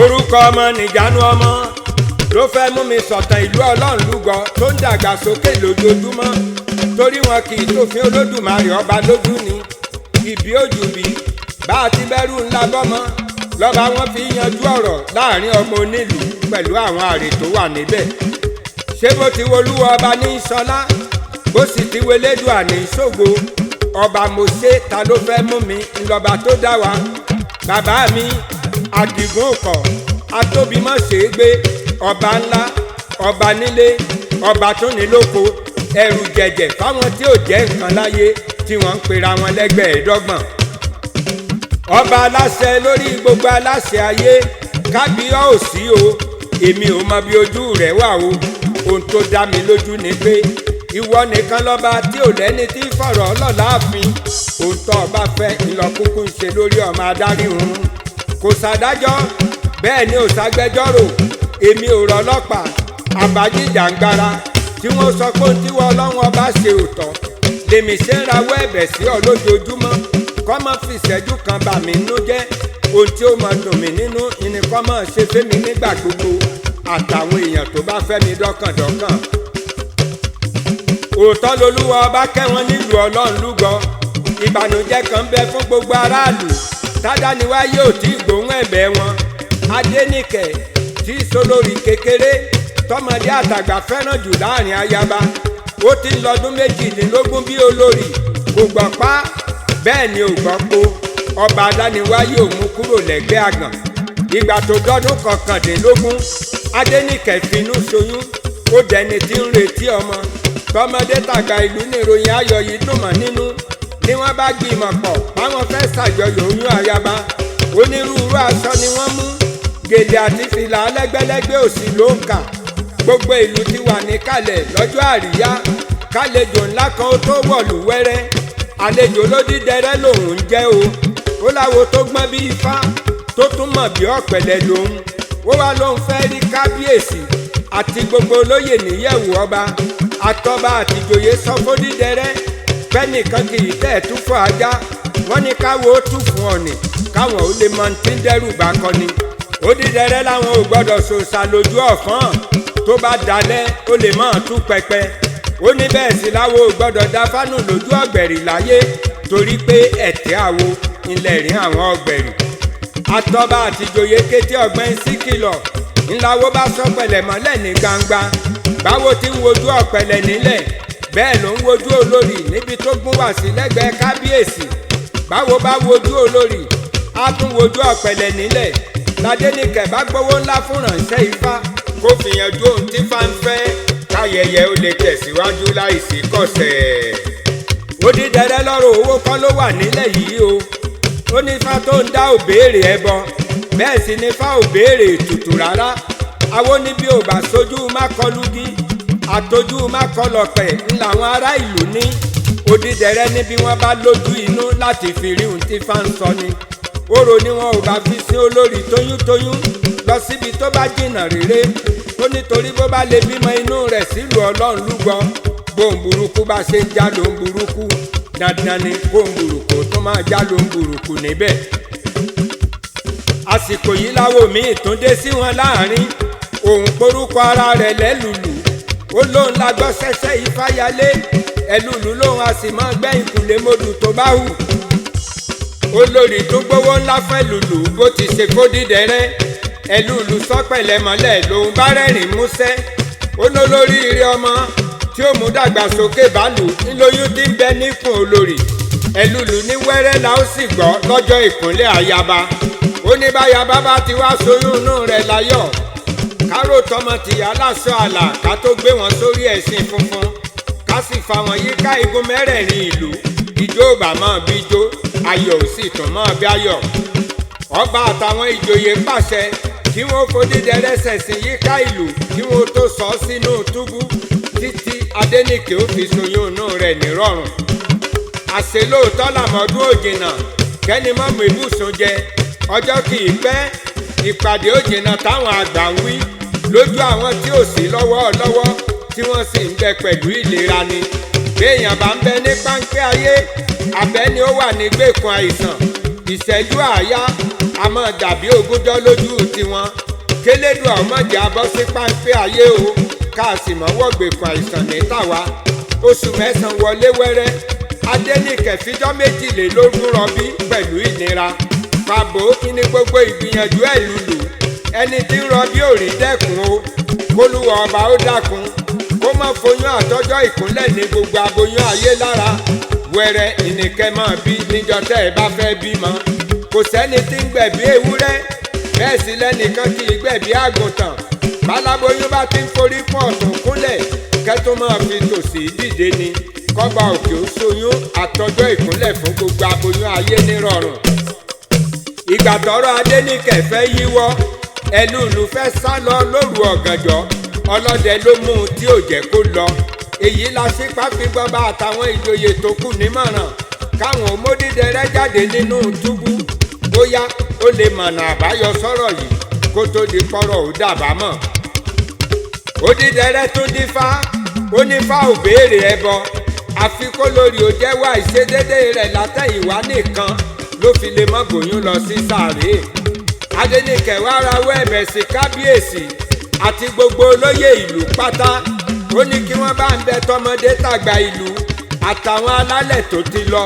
orúkọ ọmọ nìjánu ọmọ ló fẹ́ mú mi sọ̀tàn ìlú ọlọ́run lúgọ tó ń dàgbà sókè lójoojúmọ́ torí wọn kì í tófin olódùmarè ọba lójú ni ìbí òjùbí bá a ti bẹ̀rù ńlá bọ́mọ lọ́ba wọn fi yanjú ọ̀rọ̀ láàrin ọmọ onílùú pẹ̀lú àwọn àrè tó wà níbẹ̀ ṣé bó ti wolúwa ọba ní sọlá bó sì ti welédùn àní ṣògo ọba mọ̀ṣẹ́ ta ló fẹ́ mú mi ńlọba tó dá wa bàbá mi àdìgún ọkọ̀ atóbimọ̀ṣẹ́ gbé ọba ńlá ọba nílé ọba tó ní lóko ẹrù jẹ̀jẹ̀ fáwọn tí ò jẹ́ nǹkan láyé tí wọ́n ń pera wọn lẹ́gbẹ̀ẹ́dọ́gbọ̀n ọba aláṣẹ lórí gbogbo aláṣẹ ayé kábíyá ò sí o èmi ò mọ bí ojú rẹ̀ wà o ohun tó dá mi lójú ni pé ìwọ nìkan lọ́ba tí ò lẹ́ni tí fọ̀rọ̀ ọlọ́láàfin ohun tó ọba fẹ́ ìlọkúnkú ń ṣe lórí ọmọ adarí òun kò sàdájọ́ bẹ́ẹ̀ ni ò ságbẹjọ́rò èmi ò rọlọ́pàá àbájíjàngbara tí wọ́n sọ pé ohun tí wọ́n ọlọ́run ọba ṣe òótọ́ lèmi ṣe ń rawọ́ ẹ̀bẹ̀ sí ọ lójoojúmọ́ kọ́ mọ́ fi ìṣẹ́jú kan bà mí nínú jẹ́ ohun tí ó máa dùn mí nínú ni kọ́ mọ́ ṣe fẹ́mi nígbà gbogbo àtàwọn èèyàn tó bá fẹ́ mi dọ́kàndọ́kàn. òótọ́ lolúwa ọba kẹ́wọn nílùú ọlọ́run lúgọ ìbànújẹ́ kan bẹ fún gbogbo aráàlú tádániwáyé ò tí ì gbóhùn ẹ̀bẹ̀ wọn adéníkẹ̀ tí í solórí kékeré tọmọdé àtàgbà fẹ́ràn jù láàrin ayaba ó ti ń lọ́dún méjìdínlógún bí olórí kò gbọ́ pa bẹ́ẹ̀ ni ò gbọ́ po ọba adániwáyé ò mú kúrò lẹ́gbẹ́ àgàn ìgbà tó dọ́dún kọkàndínlógún adéníkẹ̀ finú ṣoyún ó dẹni tí ń retí ọmọ tọmọdé tàgbà ìlú níròyìn ayọ̀ yìí dùn mọ́ nínú ni wọ́n bá gbìmọ̀ pọ̀ báwọn fẹ́ ṣàjọyọ̀ oyún ayaba onírúurú aṣọ ni wọ́n mú gèlè àti fìlà lẹ́gbẹ́lẹ́gbẹ́ òsì ló ń kà gbogbo ìlú ti wà níkàlẹ̀ lọ́jọ́ àríyá kálejò ńlá kan ó tó wọ̀lú wẹ́rẹ́ àlejò lódídẹrẹ́ lòun ń jẹ́ o ó láwo tó gbọ́n bí ifá tó tún mọ̀ bí ọ̀pẹ̀lẹ̀ lòun ó wá lóun fẹ́ rí kábíyèsí àti gbogbo olóyè níyẹ̀wò ọba àtọba àtìjòyè sọ fódídẹrẹ́ pẹ́nìkan kì í tẹ̀ tú fún ajá wọ́n ní káwo ó tú fún ọ̀nì káwọn ó lè mọ tí ń dẹ́rù bá kọ́ni odídẹrẹ́ làwọn ò gbọ́dọ̀ ṣòṣà lójú ọ̀fọ́n tó bá dalẹ̀ ó lè mọ̀ tú pẹpẹ ó ní bẹ́ẹ̀ sì láwo ò gbọ́dọ̀ da fánù lójú ọ̀gbẹ̀rì láyé torí pé ẹ̀tẹ́ àwo ilẹ̀ rí àwọn ọ̀gbẹ̀rì àtọba àtìjòyè kété ọ̀gbẹ́n sí kìlọ̀ ńláwó bá sọ pẹ̀lẹ́ mọ́lẹ̀ ní gbangba báwo ti ń wojú ọ̀pẹ̀lẹ̀ nílẹ̀ bẹ́ẹ̀ ló ń wojú olórí níbi tó gún wá sí lẹ́gbẹ̀ẹ́ kábíyèsí báwo bá wojú olórí á tún wojú ọ̀pẹ̀lẹ̀ nílẹ̀ ládéníkẹ̀ bá gbowó ńlá fún ránṣẹ́ ifá kó fìyànjú ohun tí fá ń fẹ́ káyẹyẹ ó lè tẹ̀síwájú láìsí kọ̀sẹ̀. odídẹrẹ́ lọ́rọ̀ owó kọ́ ló wà nílẹ̀ yìí o ó ní fá tó ń dá òbéèrè ẹbọ bẹ́ẹ̀ sì ni fá òbéèrè ètùtù rárá àwọn níbi ò bá sojú mákọlùgí àtọjú mákọlọpẹ ńláwọn ará ìlú ní odídẹrẹ́ níbi wọ́n bá lójú inú láti fi rí ohun tí fá ń sọ ni orò ni wọn ò bá fi sí olórí tóyúntóyún lọ síbi tó bá jìnnà réré ó nítorí bó bá lè bímọ inú rẹ̀ sílùú ọlọ́run lúgọ bóun burúkú bá ṣe ń já lóun burúkú dandan ni kóun burúkú tó máa já lóun burúkú níbẹ̀. àsìkò yìí láwo míì tún dé sí wọn láàrin òun porúkọ ara rẹ̀ lẹ́lùlù ó lóun la gbọ́ sẹ́sẹ́ ìfáyalé ẹ̀lùlù lóun a sì máa gbẹ́yìn kùlé mọ́dù tó bá hù olórí tó gbówó ńlá fẹ́ lùlù bó ti ṣe kó dídẹrẹ́ ẹlùlù sọ́pẹ̀lẹ̀ mọ́lẹ̀ lòun bá rẹ́rìn músẹ́ ó lólórí ire ọmọ tí ó mú dàgbàsókè bálù ńlóyún tí ń bẹ níkùn olórí ẹlùlù ní wẹ́rẹ́ la ó sì gbọ́ lọ́jọ́ ìkúnlẹ̀ àyàbá ó ní báyàbá bá ti wá sóyún inú rẹ̀ láyọ̀ kárò tọmọ tìyá láṣọ àlà ká tó gbé wọn sórí ẹ̀sìn funfun ká sì fa wọn yíká igun mẹ́rẹ̀ẹ̀rin ìlú ìjó bàmọ́ bíjó ayọ̀ ò sì tún mọ́ bí ayọ̀ ọba àtàwọn ìjòyè pàṣẹ kí wọ́n fòdídẹrẹ́ ṣẹ̀sìn yíká ìlú kí wọ́n tó sọ sínú túbú títí adéníkè ó fi soyún inú rẹ̀ nírọ̀rùn àṣẹ lóòótọ́ làmọ́dún òjìnà kẹ́ni mọ́mú ibùsùn jẹ ọjọ́ kì í pẹ́ ìpàdé òjìnà táwọn àgbà ń wí lójú àwọn tí ò sí lọ́wọ́ tí wọ́n sì ń bẹ pẹ̀lú ìlera ni béèyàn bá ń bẹ ní páńpẹ́ ayé abẹ́ni ó wà ní gbèkùn àìsàn ìṣẹ́jú àáyá a máa dàbí ogúnjọ́ lójú tiwọn. kélédùà ọmọdé abọ́ sí páńpẹ́ ayé o ká sì mọ́ wọ́gbẹ̀kùn àìsàn ní tàwa. oṣù mẹ́sàn-án wọlé wẹ́rẹ́ Adéníkẹ̀ fíjọ́ 22 rọbí pẹ̀lú ìnira. pàbó kí ni gbogbo ìgbìyànjú ẹ̀ lùlù. ẹni tí ń rọbí ò rí dẹ́kun o kólúwa ọba ó dákun kó má foyún àtọ́jọ́ ìkúnlẹ̀ ní gbogbo aboyún ayé lára. wẹ́rẹ́ ìnìkẹ́ máa bí níjọ́ tẹ́ ẹ bá fẹ́ bímọ. kò sẹ́ni tí ń gbẹ̀bí ewúrẹ́ bẹ́ẹ̀ sì lẹ́nìkan kì í gbẹ̀bí àgùntàn. báláboyún bá ti ń forí fún ọ̀tún kúnlẹ̀ kẹ́tó máa fi tòsí dìde ni kọ́ba òkè ó soyún àtọ́jọ́ ìkúnlẹ̀ fún gbogbo aboyún ayé nírọ̀rùn. ìgbà tọ́rọ̀ Adéníkẹ̀ fẹ́ yíwọ́ ẹlúùlù fẹ́ sá lọ lóru ọ̀gànjọ́ ọlọ́dẹ ló mú un tí ò jẹ́ kó lọ. èyí la sípà fi gbọ́ba àtàwọn ìjòyè tó kù nímọ̀ràn káwọn òmódìdẹrẹ́ jáde nínú túbú bóyá ó lè mọ̀nà àbáyọ sọ́rọ̀ yìí kó tó di pọ́rọ̀ ó dàbámọ̀. Odídẹrẹ́ tún dífá ó nífá ò béèrè ẹbọ àfi kó lórí ó jẹ́wọ́ àìṣedédé rẹ̀ látẹ̀yìnwá nìkan ló fi lè mọ́ gbòyún lọ sí sàréè. Adéníkẹ̀ wá rawọ́ ẹ̀bẹ̀ sí kábíyèsí àti gbogbo olóyè ìlú pátá ó ní kí wọ́n bá ń bẹ tọmọdé tàgbà ìlú àtàwọn alálẹ̀ tó ti lọ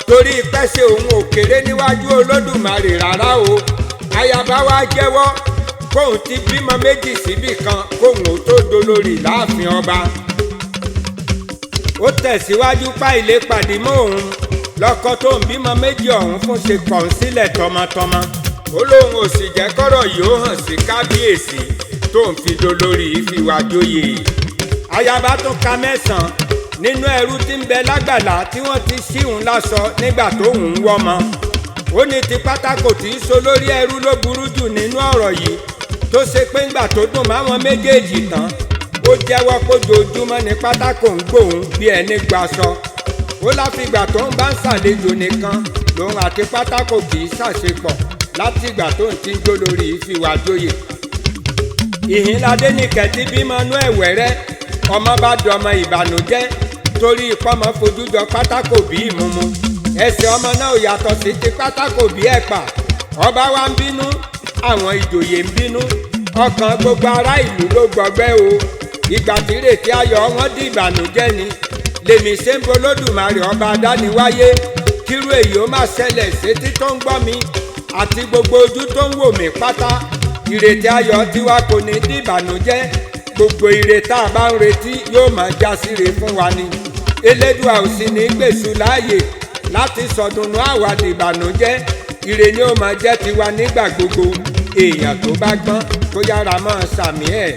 torí pẹ́sẹ̀ òun ò kéré níwájú Olódùmarè rárá o. ayaba wa jẹ́wọ́ kóun ti bímọ méjì síbì kan kóun ó tó dolórí láàfin ọba. ó tẹ̀síwájú pa ilé pàdé mọ́ òun lọ́kọ tó ń bímọ méjì ọ̀hún fún ṣe kọ̀ ń sílẹ̀ tọmọtọmọ. ó lóun ò sì jẹ́ kọ́rọ̀ yìí ó hàn sí kábíyèsí tó ń fi dolórí ìfìwà joyè. ayaba tún ka 9 nínú ẹrú tí ń bẹ lágbàlá tí wọ́n ti ṣí òun láṣọ nígbà tó ń wọ́mọ. ó ní ti pátákó tí í so lórí ẹrú ló burú jù nínú ọ̀rọ̀ yìí tó ṣe pé ńgbà tó dùn máwọn méjèèjì tán ó jẹ́wọ́ pójoojúmọ́ ní pátákó ń gbóhùn bí ẹni gbaṣọ. ó láfìgbà tó ń bá ń ṣàlejò nìkan lòun àti pátákó kì í ṣàṣepọ̀ látìgbà tó ń ti ń jó lórí ìfìwà joyè. ìhìn l'Adéníkẹ̀ ti bímọ nú ẹ̀wẹ̀rẹ́ ọmọ bá dọmọ ìbànújẹ́ torí ìpọ́mọ fojú jọ pátákó bí ìmúmu. ẹsẹ̀ ọmọ náà ò yàtọ̀ sí ti pátákó bí ẹ̀pà. ọba wa ń bínú àwọn ìjòyè ń bínú ọkàn gbogbo ará ìlú ló gbọgbẹ́ o. ìgbà tí ìrètí ayọ̀ wọn di ìbànújẹ́ ni lèmi ṣe ń bolódùmarè ọba adániwáyé kírú èyí ó má ṣẹlẹ̀ sétí tó ń gbọ́ mi àti gbogbo ojú tó ń wò mí pátá. ìrètí ayọ̀ tiwa kò ní di ìbànújẹ́ gbogbo ire tá a bá ń retí yóò máa já síre fún wa ni. Elédùà ò sì ní gbèsù láàyè láti sọdùnnú àwàdì ìbànújẹ́. ire ni ó máa jẹ́ tiwa nígbà gbogbo. èèyàn tó bá gbọ́n kó yára máa sàmì ẹ̀.